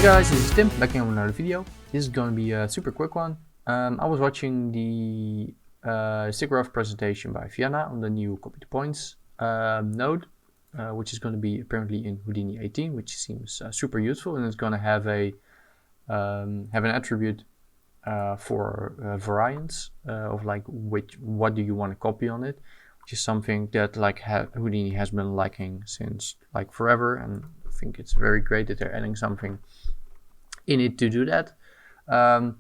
guys, this is Tim, back again with another video. This is going to be a super quick one. I was watching the SIGGRAPH presentation by Vienna on the new copy to points node, which is going to be apparently in Houdini 18, which seems super useful, and it's going to have an attribute for variance of like what do you want to copy on it, which is something that like Houdini has been lacking since like forever, and I think it's very great that they're adding something in it to do that. And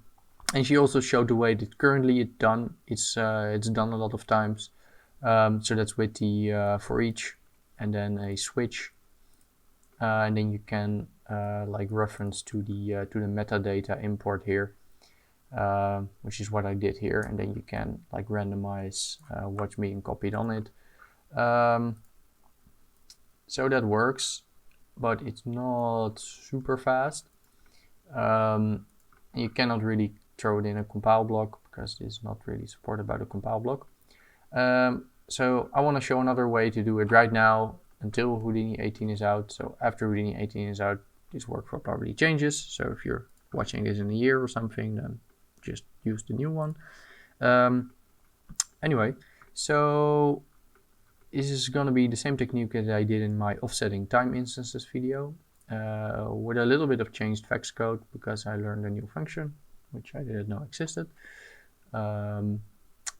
she also showed the way that currently it's done a lot of times. So that's with the for each and then a switch, and then you can like reference to the metadata import here, which is what I did here, and then you can like randomize what's being copied on it. So that works, but it's not super fast. You cannot really throw it in a compile block because it's not really supported by the compile block. So I want to show another way to do it right now until Houdini 18 is out. So after Houdini 18 is out, this workflow probably changes. So if you're watching this in a year or something, then just use the new one. Anyway, so this is going to be the same technique that I did in my offsetting time instances video, with a little bit of changed fax code because I learned a new function which I didn't know existed.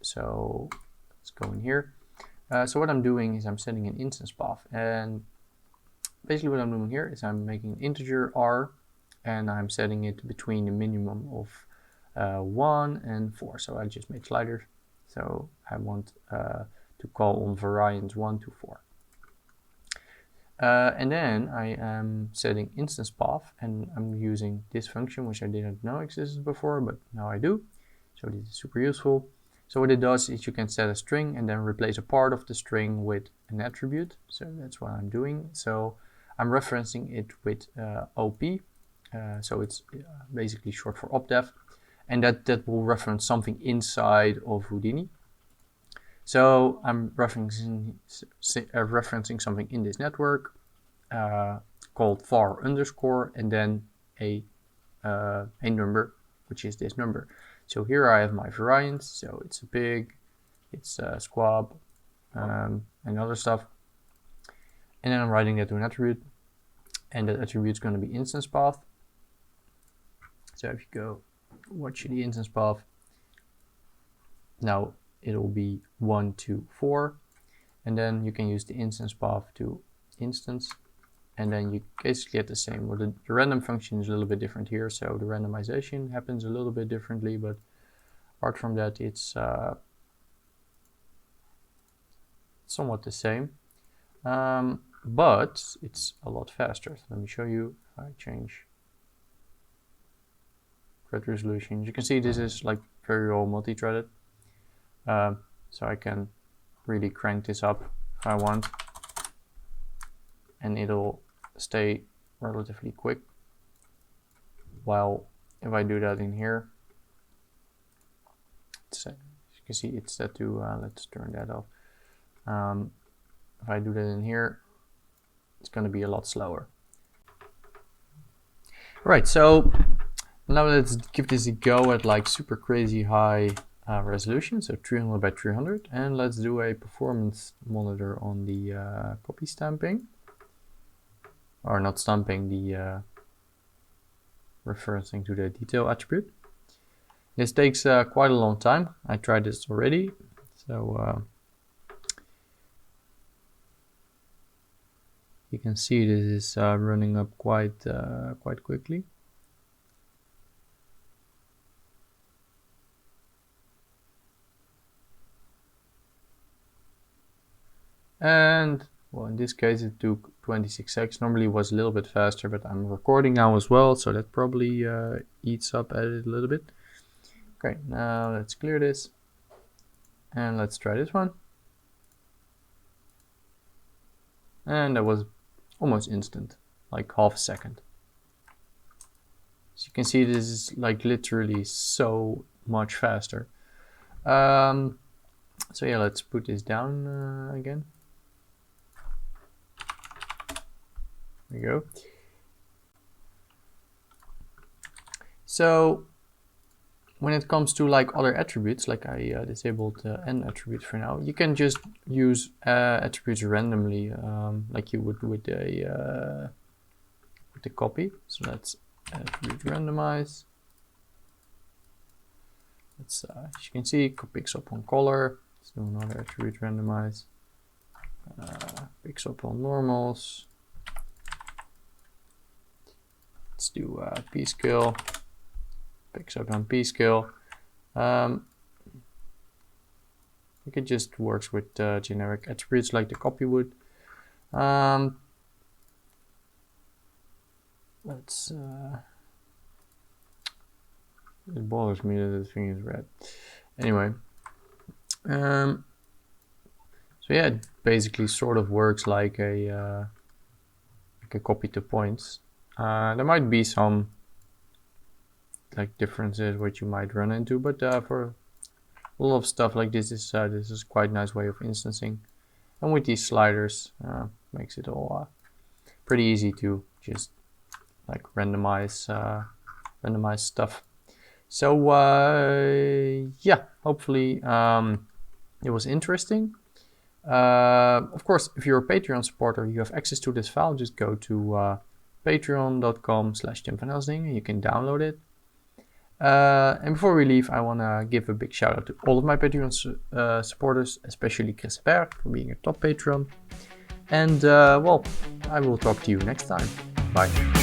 So let's go in here. So what I'm doing is I'm setting an instance path, and basically what I'm doing here is I'm making an integer r, and I'm setting it between a minimum of 1 and 4. So I just made sliders. So I want to call on variance 1 to 4. And then I am setting instance path, and I'm using this function which I didn't know existed before, but now I do. So this is super useful. So what it does is you can set a string and then replace a part of the string with an attribute. So that's what I'm doing. So I'm referencing it with OP. So it's basically short for opdef, and that will reference something inside of Houdini. So I'm referencing something in this network called var underscore, and then a number, which is this number. So here I have my variance. So it's a pig, it's a squab, and other stuff. And then I'm writing that to an attribute, and that attribute is going to be instance path. So if you go watch the instance path, now it will be 1 to 4, and then you can use the instance path to instance, and then you basically get the same. Well, the random function is a little bit different here, so the randomization happens a little bit differently, but apart from that, it's somewhat the same, but it's a lot faster. So let me show you. If I change thread resolution, you can see this is like very all multi-threaded. So I can really crank this up if I want, and it'll stay relatively quick. While if I do that in here, as you can see, it's set to, let's turn that off. If I do that in here, it's going to be a lot slower. Right, so now let's give this a go at like super crazy high resolution, so 300 by 300, and let's do a performance monitor on the copy stamping, or not stamping, the referencing to the detail attribute. This takes quite a long time. I tried this already, so you can see this is running up quite quickly. And well, in this case it took 26 seconds. Normally it was a little bit faster, but I'm recording now as well, so that probably eats up at it a little bit. Okay, now let's clear this, and let's try this one. And that was almost instant, like half a second. So you can see this is like literally so much faster. So yeah, let's put this down again. There we go. So when it comes to like other attributes, like I disabled n attributes for now, you can just use attributes randomly, like you would with the copy. So let's attribute randomize. Let's, as you can see, picks up on color. Let's do another attribute randomize. Picks up on normals. Let's do p scale. Picks up on p scale. It just works with generic attributes like the copy would. Let's. It bothers me that the thing is red. Anyway, so yeah, it basically sort of works like a copy to points. There might be some like differences which you might run into, but for a lot of stuff like this is quite a nice way of instancing, and with these sliders makes it all pretty easy to just like randomize stuff. So yeah, hopefully it was interesting. Of course, if you're a Patreon supporter, you have access to this file. Just go to patreon.com/TimVanHelsding and you can download it. And before we leave, I want to give a big shout out to all of my Patreon supporters, especially Chris Berg for being a top patron. And well, I will talk to you next time. Bye.